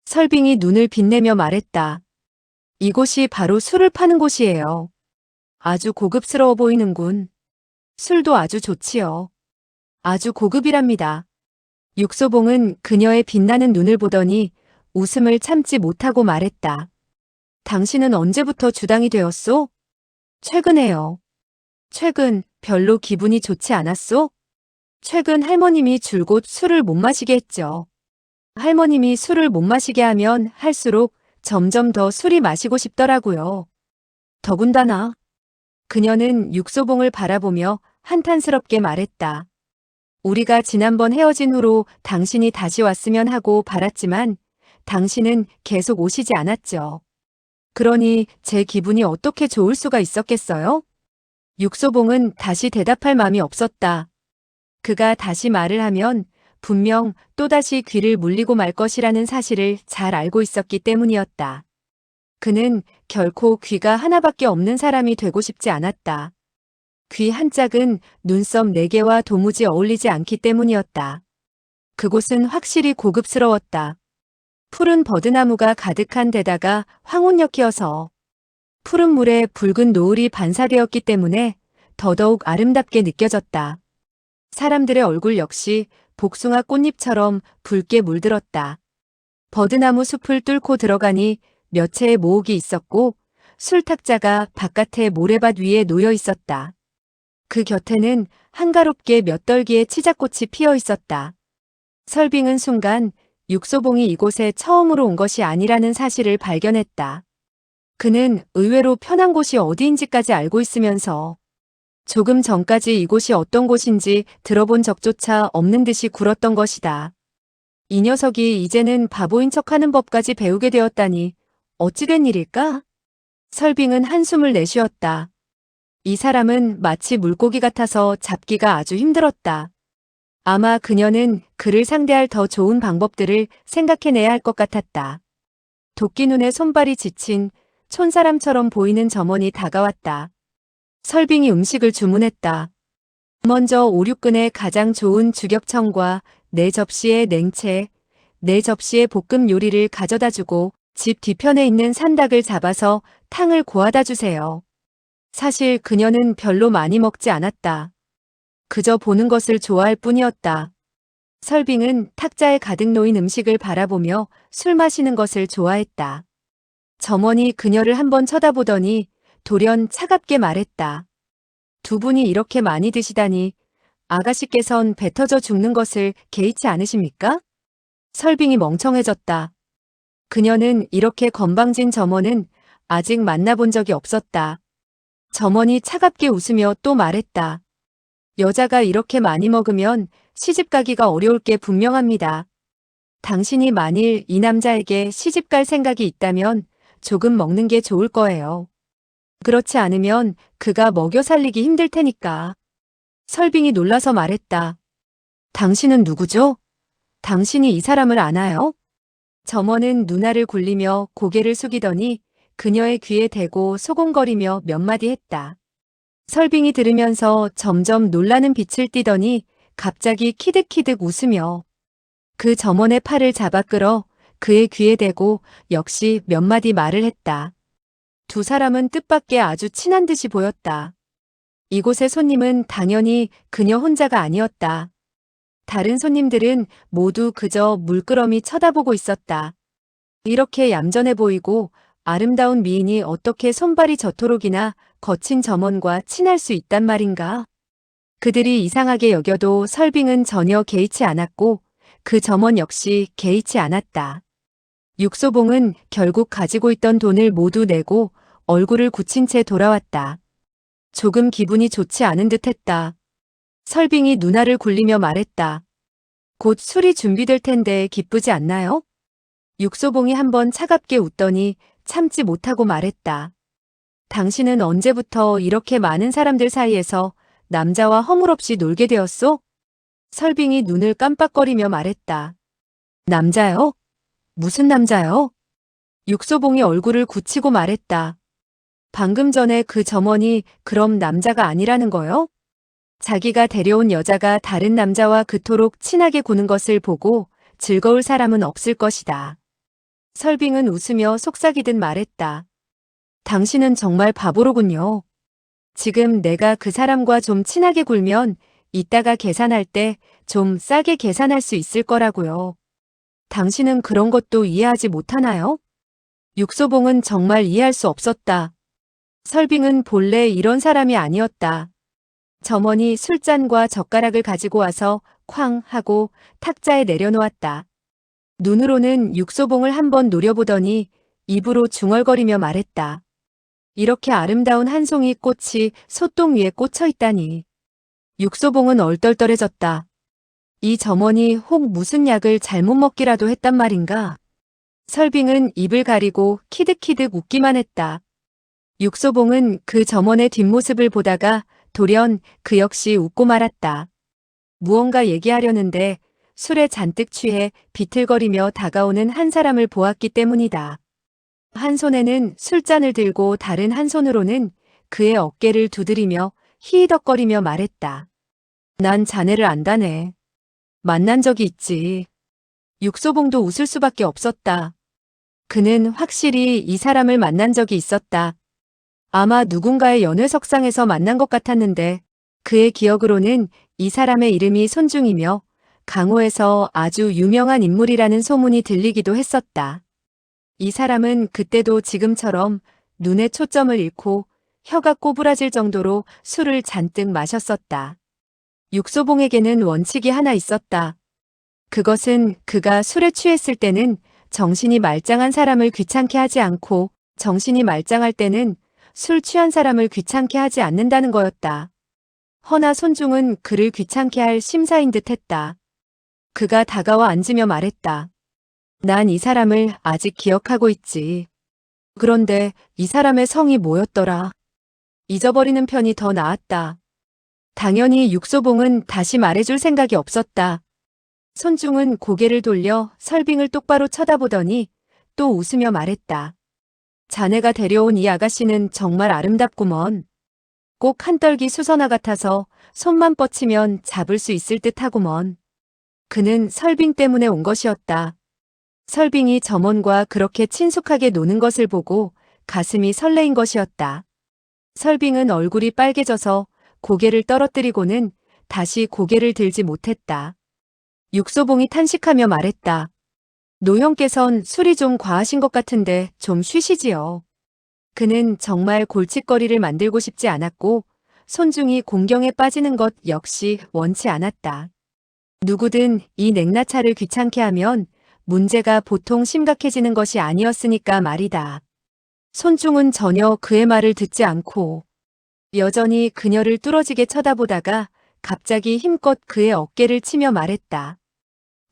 설빙이 눈을 빛내며 말했다. 이곳이 바로 술을 파는 곳이에요. 아주 고급스러워 보이는군. 술도 아주 좋지요. 아주 고급이랍니다. 육소봉은 그녀의 빛나는 눈을 보더니 웃음을 참지 못하고 말했다. 당신은 언제부터 주당이 되었소? 최근에요. 최근 별로 기분이 좋지 않았소? 최근 할머님이 줄곧 술을 못 마시게 했죠. 할머님이 술을 못 마시게 하면 할수록 점점 더 술이 마시고 싶더라고요. 더군다나 그녀는 육소봉을 바라보며 한탄스럽게 말했다. 우리가 지난번 헤어진 후로 당신이 다시 왔으면 하고 바랐지만 당신은 계속 오시지 않았죠. 그러니 제 기분이 어떻게 좋을 수가 있었겠어요? 육소봉은 다시 대답할 마음이 없었다. 그가 다시 말을 하면 분명 또다시 귀를 물리고 말 것이라는 사실을 잘 알고 있었기 때문이었다. 그는 결코 귀가 하나밖에 없는 사람이 되고 싶지 않았다. 귀 한 짝은 눈썹 4개와 도무지 어울리지 않기 때문이었다. 그곳은 확실히 고급스러웠다. 푸른 버드나무가 가득한 데다가 황혼역이어서 푸른 물에 붉은 노을이 반사되었기 때문에 더더욱 아름답게 느껴졌다. 사람들의 얼굴 역시 복숭아 꽃잎처럼 붉게 물들었다. 버드나무 숲을 뚫고 들어가니 몇 채의 모옥이 있었고 술탁자가 바깥에 모래밭 위에 놓여 있었다. 그 곁에는 한가롭게 몇 덜기의 치자꽃이 피어 있었다. 설빙은 순간 육소봉이 이곳에 처음으로 온 것이 아니라는 사실을 발견했다. 그는 의외로 편한 곳이 어디인지까지 알고 있으면서 조금 전까지 이곳이 어떤 곳인지 들어본 적조차 없는 듯이 굴었던 것이다. 이 녀석이 이제는 바보인 척하는 법까지 배우게 되었다니 어찌된 일일까? 설빙은 한숨을 내쉬었다. 이 사람은 마치 물고기 같아서 잡기가 아주 힘들었다. 아마 그녀는 그를 상대할 더 좋은 방법들을 생각해내야 할 것 같았다. 도끼 눈에 손발이 지친 촌사람처럼 보이는 점원이 다가왔다. 설빙이 음식을 주문했다. 먼저 5, 6근의 가장 좋은 주격청과 4접시의 냉채, 4접시의 볶음 요리를 가져다주고 집 뒤편에 있는 산닭을 잡아서 탕을 고아다 주세요. 사실 그녀는 별로 많이 먹지 않았다. 그저 보는 것을 좋아할 뿐이었다. 설빙은 탁자에 가득 놓인 음식을 바라보며 술 마시는 것을 좋아했다. 점원이 그녀를 한번 쳐다보더니 돌연 차갑게 말했다. 두 분이 이렇게 많이 드시다니 아가씨께선 배 터져 죽는 것을 개의치 않으십니까? 설빙이 멍청해졌다. 그녀는 이렇게 건방진 점원은 아직 만나본 적이 없었다. 점원이 차갑게 웃으며 또 말했다. 여자가 이렇게 많이 먹으면 시집가기가 어려울 게 분명합니다. 당신이 만일 이 남자에게 시집갈 생각이 있다면 조금 먹는 게 좋을 거예요. 그렇지 않으면 그가 먹여 살리기 힘들 테니까. 설빙이 놀라서 말했다. 당신은 누구죠? 당신이 이 사람을 아나요? 점원은 눈알을 굴리며 고개를 숙이더니 그녀의 귀에 대고 소곤거리며 몇 마디 했다. 설빙이 들으면서 점점 놀라는 빛을 띠더니 갑자기 키득키득 웃으며 그 점원의 팔을 잡아 끌어 그의 귀에 대고 역시 몇 마디 말을 했다. 두 사람은 뜻밖의 아주 친한 듯이 보였다. 이곳의 손님은 당연히 그녀 혼자가 아니었다. 다른 손님들은 모두 그저 물끄러미 쳐다보고 있었다. 이렇게 얌전해 보이고 아름다운 미인이 어떻게 손발이 저토록이나 거친 점원과 친할 수 있단 말인가? 그들이 이상하게 여겨도 설빙은 전혀 개의치 않았고 그 점원 역시 개의치 않았다. 육소봉은 결국 가지고 있던 돈을 모두 내고 얼굴을 굳힌 채 돌아왔다. 조금 기분이 좋지 않은 듯 했다. 설빙이 눈알을 굴리며 말했다. 곧 술이 준비될 텐데 기쁘지 않나요? 육소봉이 한번 차갑게 웃더니 참지 못하고 말했다. 당신은 언제부터 이렇게 많은 사람들 사이에서 남자와 허물없이 놀게 되었소? 설빙이 눈을 깜빡거리며 말했다. 남자요? 무슨 남자요? 육소봉이 얼굴을 굳히고 말했다. 방금 전에 그 점원이 그럼 남자가 아니라는 거요? 자기가 데려온 여자가 다른 남자와 그토록 친하게 구는 것을 보고 즐거울 사람은 없을 것이다. 설빙은 웃으며 속삭이듯 말했다. 당신은 정말 바보로군요. 지금 내가 그 사람과 좀 친하게 굴면 이따가 계산할 때 좀 싸게 계산할 수 있을 거라고요. 당신은 그런 것도 이해하지 못하나요? 육소봉은 정말 이해할 수 없었다. 설빙은 본래 이런 사람이 아니었다. 점원이 술잔과 젓가락을 가지고 와서 쾅 하고 탁자에 내려놓았다. 눈으로는 육소봉을 한번 노려보더니 입으로 중얼거리며 말했다. 이렇게 아름다운 한 송이 꽃이 솥동 위에 꽂혀 있다니. 육소봉은 얼떨떨해졌다. 이 점원이 혹 무슨 약을 잘못 먹기라도 했단 말인가? 설빙은 입을 가리고 키득키득 웃기만 했다. 육소봉은 그 점원의 뒷모습을 보다가 돌연 그 역시 웃고 말았다. 무언가 얘기하려는데 술에 잔뜩 취해 비틀거리며 다가오는 한 사람을 보았기 때문이다. 한 손에는 술잔을 들고 다른 한 손으로는 그의 어깨를 두드리며 히히덕거리며 말했다. 난 자네를 안다네. 만난 적이 있지. 육소봉도 웃을 수밖에 없었다. 그는 확실히 이 사람을 만난 적이 있었다. 아마 누군가의 연회석상에서 만난 것 같았는데 그의 기억으로는 이 사람의 이름이 손중이며 강호에서 아주 유명한 인물이라는 소문이 들리기도 했었다. 이 사람은 그때도 지금처럼 눈에 초점을 잃고 혀가 꼬부라질 정도로 술을 잔뜩 마셨었다. 육소봉에게는 원칙이 하나 있었다. 그것은 그가 술에 취했을 때는 정신이 말짱한 사람을 귀찮게 하지 않고 정신이 말짱할 때는 술 취한 사람을 귀찮게 하지 않는다는 거였다. 허나 손중은 그를 귀찮게 할 심사인 듯 했다. 그가 다가와 앉으며 말했다. 난 이 사람을 아직 기억하고 있지. 그런데 이 사람의 성이 뭐였더라? 잊어버리는 편이 더 나았다. 당연히 육소봉은 다시 말해줄 생각이 없었다. 손중은 고개를 돌려 설빙을 똑바로 쳐다보더니 또 웃으며 말했다. 자네가 데려온 이 아가씨는 정말 아름답구먼. 꼭 한떨기 수선화 같아서 손만 뻗치면 잡을 수 있을 듯 하구먼. 그는 설빙 때문에 온 것이었다. 설빙이 점원과 그렇게 친숙하게 노는 것을 보고 가슴이 설레인 것이었다. 설빙은 얼굴이 빨개져서 고개를 떨어뜨리고는 다시 고개를 들지 못했다. 육소봉이 탄식하며 말했다. 노형께선 술이 좀 과하신 것 같은데 좀 쉬시지요. 그는 정말 골칫거리를 만들고 싶지 않았고 손중이 공경에 빠지는 것 역시 원치 않았다. 누구든 이 냉나차를 귀찮게 하면 문제가 보통 심각해지는 것이 아니었으니까 말이다. 손중은 전혀 그의 말을 듣지 않고 여전히 그녀를 뚫어지게 쳐다보다가 갑자기 힘껏 그의 어깨를 치며 말했다.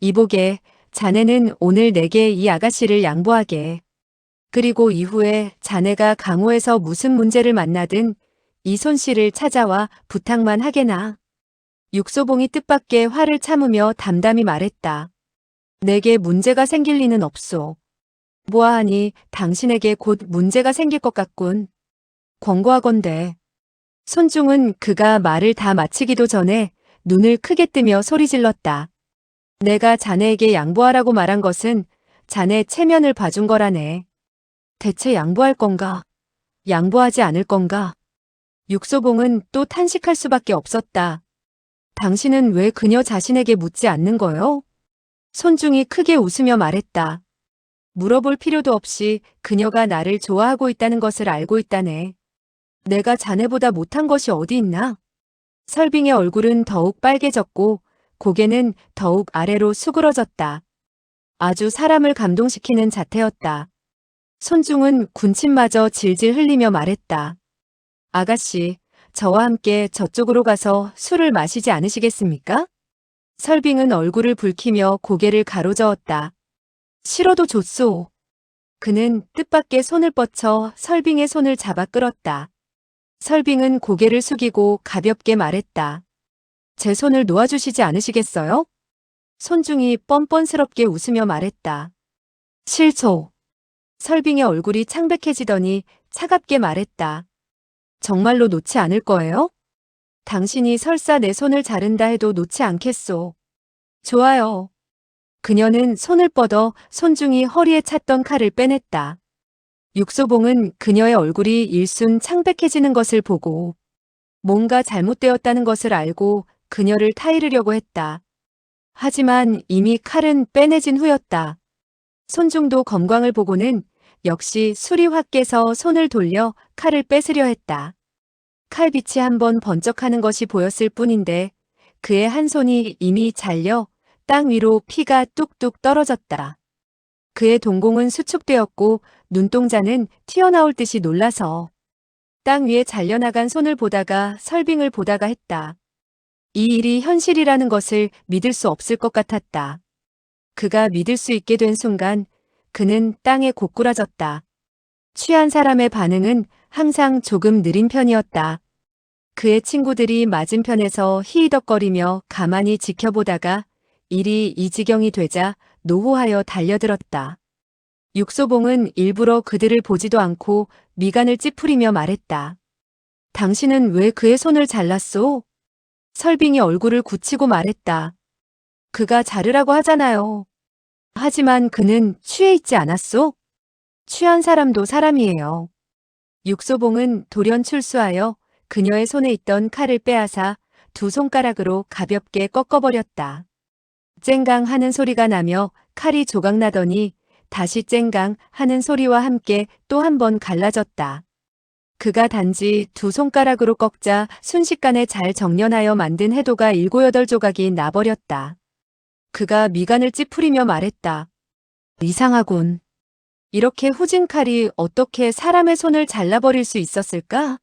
이보게, 자네는 오늘 내게 이 아가씨를 양보하게. 그리고 이후에 자네가 강호에서 무슨 문제를 만나든 이손 씨를 찾아와 부탁만 하게나. 육소봉이 뜻밖의 화를 참으며 담담히 말했다. 내게 문제가 생길 리는 없소. 보아하니 당신에게 곧 문제가 생길 것 같군. 권고하건대. 손중은 그가 말을 다 마치기도 전에 눈을 크게 뜨며 소리질렀다. 내가 자네에게 양보하라고 말한 것은 자네 체면을 봐준 거라네. 대체 양보할 건가? 양보하지 않을 건가? 육소봉은 또 탄식할 수밖에 없었다. 당신은 왜 그녀 자신에게 묻지 않는 거요? 손중이 크게 웃으며 말했다. 물어볼 필요도 없이 그녀가 나를 좋아하고 있다는 것을 알고 있다네. 내가 자네보다 못한 것이 어디 있나? 설빙의 얼굴은 더욱 빨개졌고 고개는 더욱 아래로 수그러졌다. 아주 사람을 감동시키는 자태였다. 손중은 군침마저 질질 흘리며 말했다. 아가씨, 저와 함께 저쪽으로 가서 술을 마시지 않으시겠습니까? 설빙은 얼굴을 붉히며 고개를 가로저었다. 싫어도 좋소. 그는 뜻밖의 손을 뻗쳐 설빙의 손을 잡아 끌었다. 설빙은 고개를 숙이고 가볍게 말했다. 제 손을 놓아주시지 않으시겠어요? 손중이 뻔뻔스럽게 웃으며 말했다. 싫소. 설빙의 얼굴이 창백해지더니 차갑게 말했다. 정말로 놓지 않을 거예요? 당신이 설사 내 손을 자른다 해도 놓지 않겠소. 좋아요. 그녀는 손을 뻗어 손중이 허리에 찼던 칼을 빼냈다. 육소봉은 그녀의 얼굴이 일순 창백해지는 것을 보고 뭔가 잘못되었다는 것을 알고 그녀를 타이르려고 했다. 하지만 이미 칼은 빼내진 후였다. 손중도 검광을 보고는 역시 술이 확 깨서 손을 돌려 칼을 뺏으려 했다. 칼빛이 한번 번쩍하는 것이 보였을 뿐인데 그의 한 손이 이미 잘려 땅 위로 피가 뚝뚝 떨어졌다. 그의 동공은 수축되었고 눈동자는 튀어나올 듯이 놀라서 땅 위에 잘려나간 손을 보다가 설빙을 보다가 했다. 이 일이 현실이라는 것을 믿을 수 없을 것 같았다. 그가 믿을 수 있게 된 순간 그는 땅에 고꾸라졌다. 취한 사람의 반응은 항상 조금 느린 편이었다. 그의 친구들이 맞은편에서 히히덕거리며 가만히 지켜보다가 일이 이 지경이 되자 노호하여 달려들었다. 육소봉은 일부러 그들을 보지도 않고 미간을 찌푸리며 말했다. 당신은 왜 그의 손을 잘랐소? 설빙이 얼굴을 굳히고 말했다. 그가 자르라고 하잖아요. 하지만 그는 취해 있지 않았소? 취한 사람도 사람이에요. 육소봉은 돌연 출수하여 그녀의 손에 있던 칼을 빼앗아 두 손가락으로 가볍게 꺾어버렸다. 쨍강 하는 소리가 나며 칼이 조각나더니 다시 쨍강 하는 소리와 함께 또 한 번 갈라졌다. 그가 단지 두 손가락으로 꺾자 순식간에 잘 정련하여 만든 해도가 7-8조각이 나버렸다. 그가 미간을 찌푸리며 말했다. 이상하군. 이렇게 후진 칼이 어떻게 사람의 손을 잘라버릴 수 있었을까?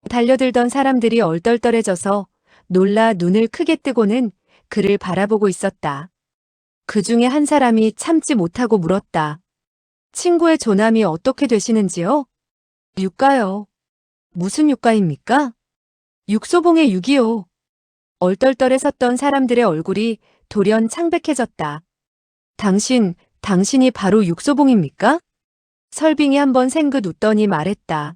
달려들던 사람들이 얼떨떨해져서 놀라 눈을 크게 뜨고는 그를 바라보고 있었다. 그 중에 한 사람이 참지 못하고 물었다. 친구의 조남이 어떻게 되시는지요? 육가요. 무슨 육가입니까? 육소봉의 육이요. 얼떨떨해 섰던 사람들의 얼굴이 돌연 창백해졌다. 당신이 바로 육소봉입니까? 설빙이 한번 생긋 웃더니 말했다.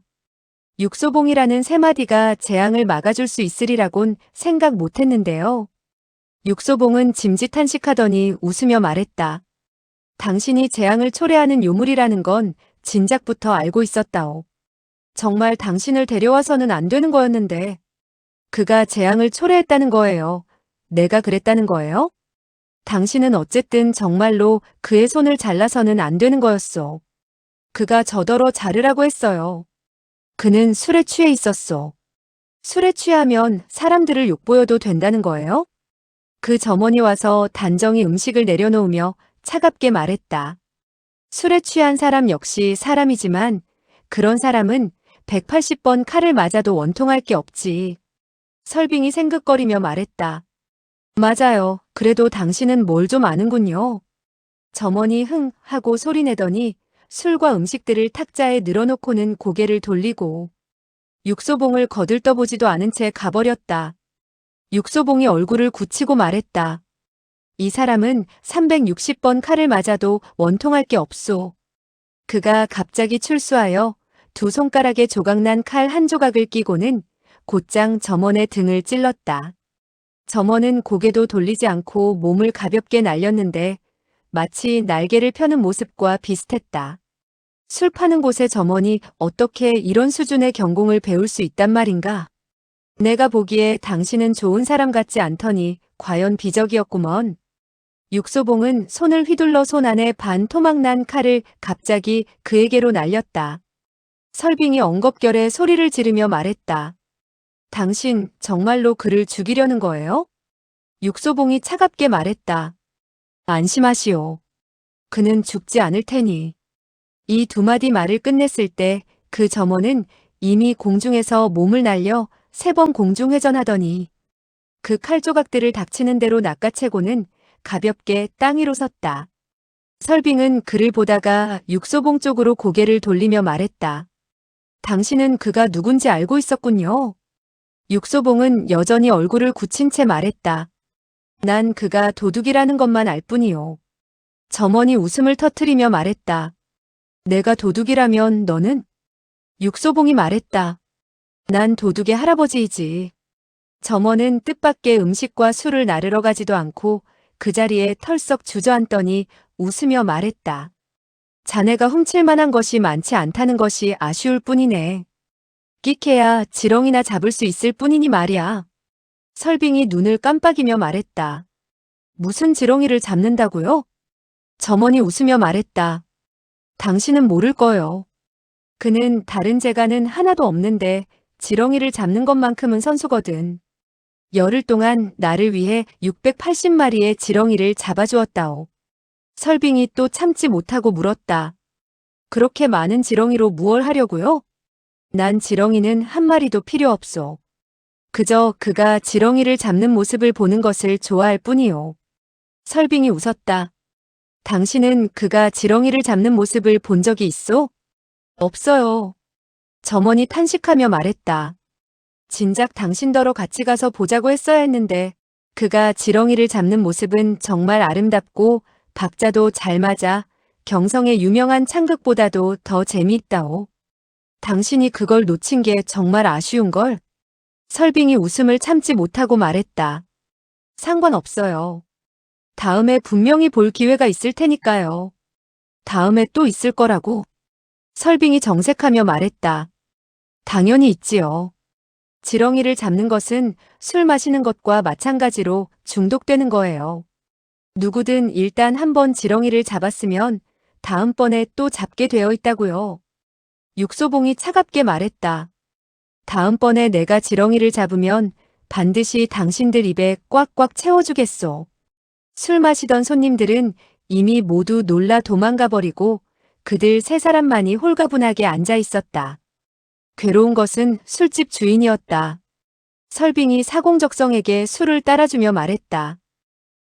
육소봉이라는 세 마디가 재앙을 막아줄 수 있으리라곤 생각 못했는데요. 육소봉은 짐짓한식하더니 웃으며 말했다. 당신이 재앙을 초래하는 요물이라는 건 진작부터 알고 있었다오. 정말 당신을 데려와서는 안 되는 거였는데. 그가 재앙을 초래했다는 거예요. 내가 그랬다는 거예요? 당신은 어쨌든 정말로 그의 손을 잘라서는 안 되는 거였소. 그가 저더러 자르라고 했어요. 그는 술에 취해 있었소. 술에 취하면 사람들을 욕보여도 된다는 거예요? 그 점원이 와서 단정히 음식을 내려놓으며 차갑게 말했다. 술에 취한 사람 역시 사람이지만 그런 사람은 180번 칼을 맞아도 원통할 게 없지. 설빙이 생긋거리며 말했다. 맞아요. 그래도 당신은 뭘 좀 아는군요. 점원이 흥 하고 소리내더니 술과 음식들을 탁자에 늘어놓고는 고개를 돌리고 육소봉을 거들떠보지도 않은 채 가버렸다. 육소봉이 얼굴을 굳히고 말했다. 이 사람은 360번 칼을 맞아도 원통할 게 없소. 그가 갑자기 출수하여 두 손가락에 조각난 칼 한 조각을 끼고는 곧장 점원의 등을 찔렀다. 점원은 고개도 돌리지 않고 몸을 가볍게 날렸는데 마치 날개를 펴는 모습과 비슷했다. 술 파는 곳의 점원이 어떻게 이런 수준의 경공을 배울 수 있단 말인가? 내가 보기에 당신은 좋은 사람 같지 않더니 과연 비적이었구먼. 육소봉은 손을 휘둘러 손 안에 반 토막난 칼을 갑자기 그에게로 날렸다. 설빙이 엉겁결에 소리를 지르며 말했다. 당신 정말로 그를 죽이려는 거예요? 육소봉이 차갑게 말했다. 안심하시오. 그는 죽지 않을 테니. 이 두 마디 말을 끝냈을 때 그 점원은 이미 공중에서 몸을 날려 3번 공중회전하더니 그 칼 조각들을 닥치는 대로 낚아채고는 가볍게 땅 위로 섰다. 설빙은 그를 보다가 육소봉 쪽으로 고개를 돌리며 말했다. 당신은 그가 누군지 알고 있었군요. 육소봉은 여전히 얼굴을 굳힌 채 말했다. 난 그가 도둑이라는 것만 알 뿐이요. 점원이 웃음을 터뜨리며 말했다. 내가 도둑이라면 너는? 육소봉이 말했다. 난 도둑의 할아버지이지. 점원은 뜻밖의 음식과 술을 나르러 가지도 않고 그 자리에 털썩 주저앉더니 웃으며 말했다. 자네가 훔칠 만한 것이 많지 않다는 것이 아쉬울 뿐이네. 끽해야 지렁이나 잡을 수 있을 뿐이니 말이야. 설빙이 눈을 깜빡이며 말했다. 무슨 지렁이를 잡는다고요? 점원이 웃으며 말했다. 당신은 모를 거요. 그는 다른 재간은 하나도 없는데 지렁이를 잡는 것만큼은 선수거든. 열흘 동안 나를 위해 680마리의 지렁이를 잡아주었다오. 설빙이 또 참지 못하고 물었다. 그렇게 많은 지렁이로 무얼 하려고요? 난 지렁이는 한 마리도 필요 없소. 그저 그가 지렁이를 잡는 모습을 보는 것을 좋아할 뿐이요. 설빙이 웃었다. 당신은 그가 지렁이를 잡는 모습을 본 적이 있어? 없어요. 점원이 탄식하며 말했다. 진작 당신더러 같이 가서 보자고 했어야 했는데 그가 지렁이를 잡는 모습은 정말 아름답고 박자도 잘 맞아 경성의 유명한 창극보다도 더 재미있다오. 당신이 그걸 놓친 게 정말 아쉬운걸? 설빙이 웃음을 참지 못하고 말했다. 상관없어요. 다음에 분명히 볼 기회가 있을 테니까요. 다음에 또 있을 거라고. 설빙이 정색하며 말했다. 당연히 있지요. 지렁이를 잡는 것은 술 마시는 것과 마찬가지로 중독되는 거예요. 누구든 일단 한번 지렁이를 잡았으면 다음번에 또 잡게 되어 있다고요. 육소봉이 차갑게 말했다. 다음번에 내가 지렁이를 잡으면 반드시 당신들 입에 꽉꽉 채워주겠소. 술 마시던 손님들은 이미 모두 놀라 도망가 버리고 그들 3사람만이 홀가분하게 앉아 있었다. 괴로운 것은 술집 주인이었다. 설빙이 사공적성에게 술을 따라주며 말했다.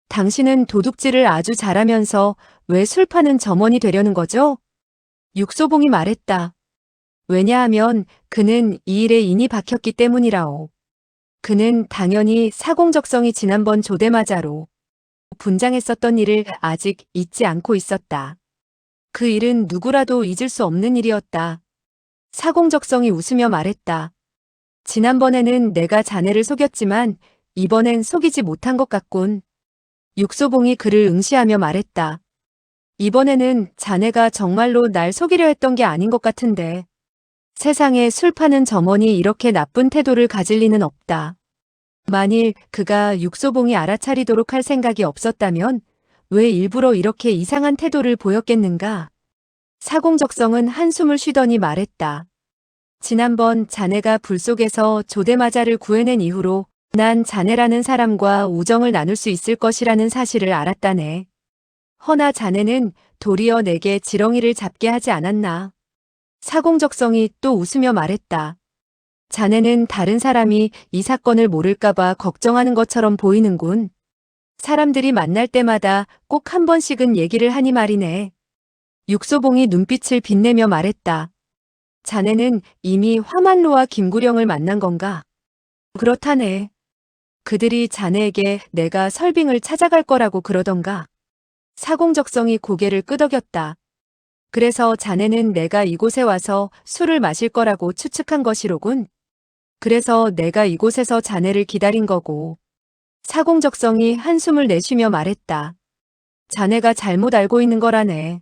당신은 도둑질을 아주 잘하면서 왜 술 파는 점원이 되려는 거죠? 육소봉이 말했다. 왜냐하면 그는 이 일에 인이 박혔기 때문이라오. 그는 당연히 사공적성이 지난번 조대마자로 분장했었던 일을 아직 잊지 않고 있었다. 그 일은 누구라도 잊을 수 없는 일이었다. 사공적성이 웃으며 말했다. 지난번에는 내가 자네를 속였지만 이번엔 속이지 못한 것 같군. 육소봉이 그를 응시하며 말했다. 이번에는 자네가 정말로 날 속이려 했던 게 아닌 것 같은데. 세상에 술 파는 점원이 이렇게 나쁜 태도를 가질 리는 없다. 만일 그가 육소봉이 알아차리도록 할 생각이 없었다면 왜 일부러 이렇게 이상한 태도를 보였겠는가? 사공적성은 한숨을 쉬더니 말했다. 지난번 자네가 불 속에서 조대마자를 구해낸 이후로 난 자네라는 사람과 우정을 나눌 수 있을 것이라는 사실을 알았다네. 허나 자네는 도리어 내게 지렁이를 잡게 하지 않았나. 사공적성이 또 웃으며 말했다. 자네는 다른 사람이 이 사건을 모를까봐 걱정하는 것처럼 보이는군. 사람들이 만날 때마다 꼭 한 번씩은 얘기를 하니 말이네. 육소봉이 눈빛을 빛내며 말했다. 자네는 이미 화만로와 김구령을 만난 건가? 그렇다네. 그들이 자네에게 내가 설빙을 찾아갈 거라고 그러던가. 사공적성이 고개를 끄덕였다. 그래서 자네는 내가 이곳에 와서 술을 마실 거라고 추측한 것이로군. 그래서 내가 이곳에서 자네를 기다린 거고. 사공적성이 한숨을 내쉬며 말했다. 자네가 잘못 알고 있는 거라네.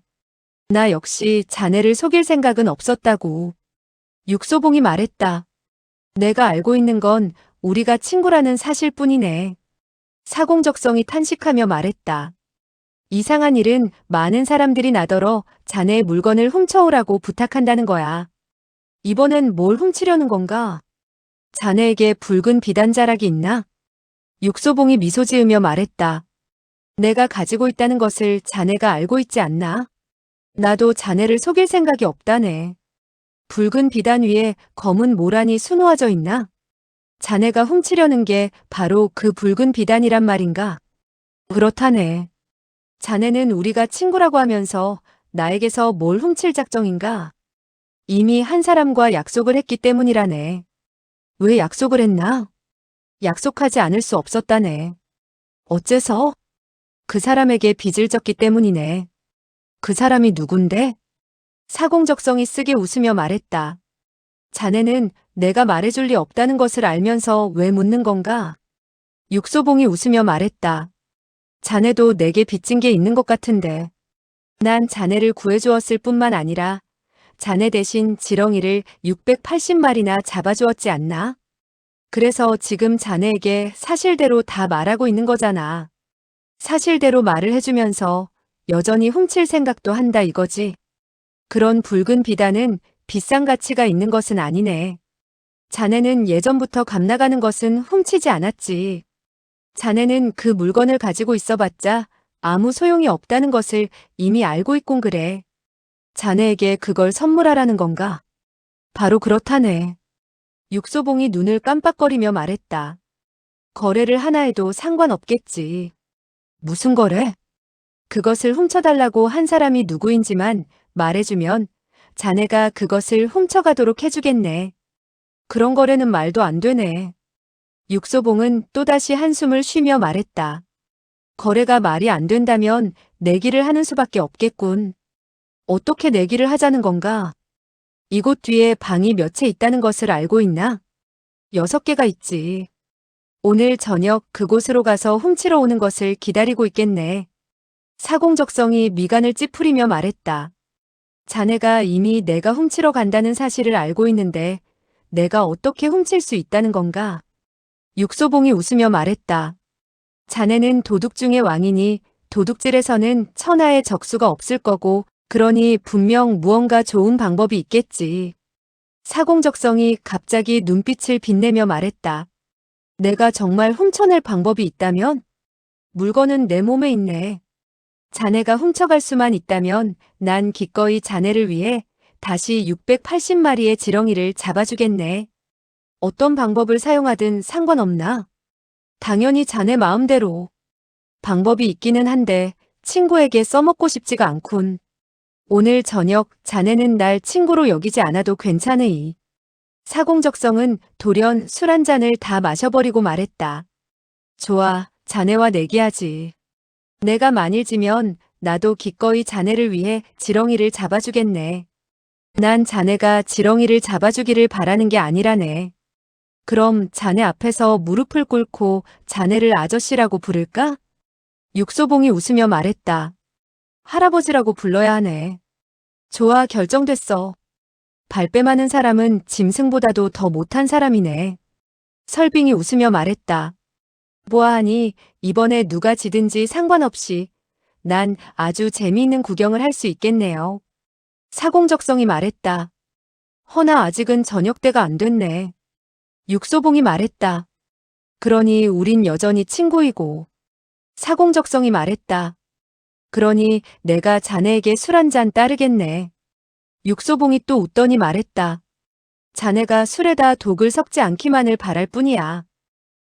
나 역시 자네를 속일 생각은 없었다고. 육소봉이 말했다. 내가 알고 있는 건 우리가 친구라는 사실뿐이네. 사공적성이 탄식하며 말했다. 이상한 일은 많은 사람들이 나더러 자네의 물건을 훔쳐오라고 부탁한다는 거야. 이번엔 뭘 훔치려는 건가? 자네에게 붉은 비단자락이 있나? 육소봉이 미소 지으며 말했다. 내가 가지고 있다는 것을 자네가 알고 있지 않나? 나도 자네를 속일 생각이 없다네. 붉은 비단 위에 검은 모란이 수놓아져 있나? 자네가 훔치려는 게 바로 그 붉은 비단이란 말인가? 그렇다네. 자네는 우리가 친구라고 하면서 나에게서 뭘 훔칠 작정인가? 이미 한 사람과 약속을 했기 때문이라네. 왜 약속을 했나? 약속하지 않을 수 없었다네. 어째서? 그 사람에게 빚을 졌기 때문이네. 그 사람이 누군데? 사공적성이 쓰게 웃으며 말했다. 자네는 내가 말해줄 리 없다는 것을 알면서 왜 묻는 건가? 육소봉이 웃으며 말했다. 자네도 내게 빚진 게 있는 것 같은데. 난 자네를 구해주었을 뿐만 아니라 자네 대신 지렁이를 680마리나 잡아주었지 않나? 그래서 지금 자네에게 사실대로 다 말하고 있는 거잖아. 사실대로 말을 해주면서 여전히 훔칠 생각도 한다 이거지. 그런 붉은 비단은 비싼 가치가 있는 것은 아니네. 자네는 예전부터 감나가는 것은 훔치지 않았지. 자네는 그 물건을 가지고 있어봤자 아무 소용이 없다는 것을 이미 알고 있곤 그래. 자네에게 그걸 선물하라는 건가? 바로 그렇다네. 육소봉이 눈을 깜빡거리며 말했다. 거래를 하나 해도 상관없겠지. 무슨 거래? 그것을 훔쳐달라고 한 사람이 누구인지만 말해주면 자네가 그것을 훔쳐가도록 해주겠네. 그런 거래는 말도 안 되네. 육소봉은 또다시 한숨을 쉬며 말했다. 거래가 말이 안 된다면 내기를 하는 수밖에 없겠군. 어떻게 내기를 하자는 건가? 이곳 뒤에 방이 몇 채 있다는 것을 알고 있나? 6개가 있지. 오늘 저녁 그곳으로 가서 훔치러 오는 것을 기다리고 있겠네. 사공적성이 미간을 찌푸리며 말했다. 자네가 이미 내가 훔치러 간다는 사실을 알고 있는데 내가 어떻게 훔칠 수 있다는 건가? 육소봉이 웃으며 말했다. 자네는 도둑 중의 왕이니 도둑질에서는 천하의 적수가 없을 거고 그러니 분명 무언가 좋은 방법이 있겠지. 사공적성이 갑자기 눈빛을 빛내며 말했다. 내가 정말 훔쳐낼 방법이 있다면? 물건은 내 몸에 있네. 자네가 훔쳐갈 수만 있다면 난 기꺼이 자네를 위해 다시 680마리의 지렁이를 잡아주겠네. 어떤 방법을 사용하든 상관없나? 당연히 자네 마음대로. 방법이 있기는 한데 친구에게 써먹고 싶지가 않군. 오늘 저녁 자네는 날 친구로 여기지 않아도 괜찮으이. 사공적성은 돌연 술 한 잔을 다 마셔버리고 말했다. 좋아, 자네와 내기하지. 내가 만일 지면 나도 기꺼이 자네를 위해 지렁이를 잡아주겠네. 난 자네가 지렁이를 잡아주기를 바라는 게 아니라네. 그럼 자네 앞에서 무릎을 꿇고 자네를 아저씨라고 부를까? 육소봉이 웃으며 말했다. 할아버지라고 불러야 하네. 좋아, 결정됐어. 발뺌하는 사람은 짐승보다도 더 못한 사람이네. 설빙이 웃으며 말했다. 보아하니 이번에 누가 지든지 상관없이 난 아주 재미있는 구경을 할 수 있겠네요. 사공적성이 말했다. 허나 아직은 저녁때가 안 됐네. 육소봉이 말했다. 그러니 우린 여전히 친구이고. 사공적성이 말했다. 그러니 내가 자네에게 술 한 잔 따르겠네. 육소봉이 또 웃더니 말했다. 자네가 술에다 독을 섞지 않기만을 바랄 뿐이야.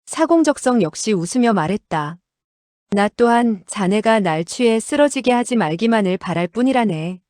사공적성 역시 웃으며 말했다. 나 또한 자네가 날 취해 쓰러지게 하지 말기만을 바랄 뿐이라네.